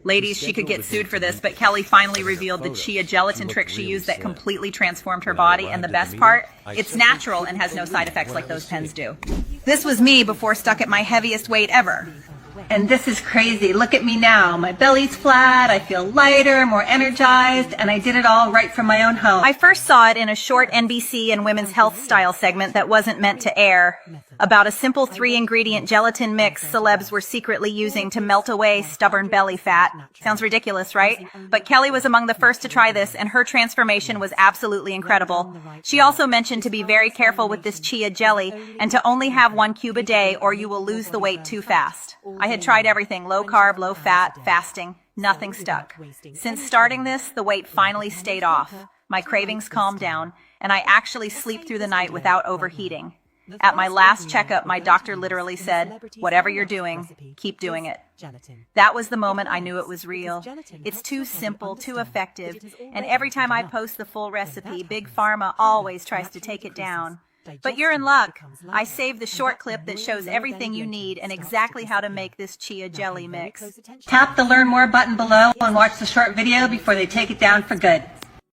Ladies, she could get sued for this, but Kelly finally revealed the chia gelatin trick she used that completely transformed her body, and the best part, it's natural and has no side effects like those pens do. This was me before stuck at my heaviest weight ever. And this is crazy. Look at me now. My belly's flat, I feel lighter, more energized, and I did it all right from my own home. I first saw it in a short NBC and Women's Health Style segment that wasn't meant to air, about a simple 3-ingredient gelatin mix celebs were secretly using to melt away stubborn belly fat. Sounds ridiculous, right? But Kelly was among the first to try this, and her transformation was absolutely incredible. She also mentioned to be very careful with this chia jelly and to only have 1 cube a day or you will lose the weight too fast. I had tried everything, low carb, low fat, fasting. Nothing stuck. Since starting this, the weight finally stayed off. My cravings calmed down, and I actually sleep through the night without overheating. At my last checkup, my doctor literally said, "Whatever you're doing, keep doing it." That was the moment I knew it was real. It's too simple, too effective, and every time I post the full recipe, Big Pharma always tries to take it down. But you're in luck. I saved the short clip that shows everything you need and exactly how to make this chia jelly mix. Tap the Learn More button below and watch the short video before they take it down for good.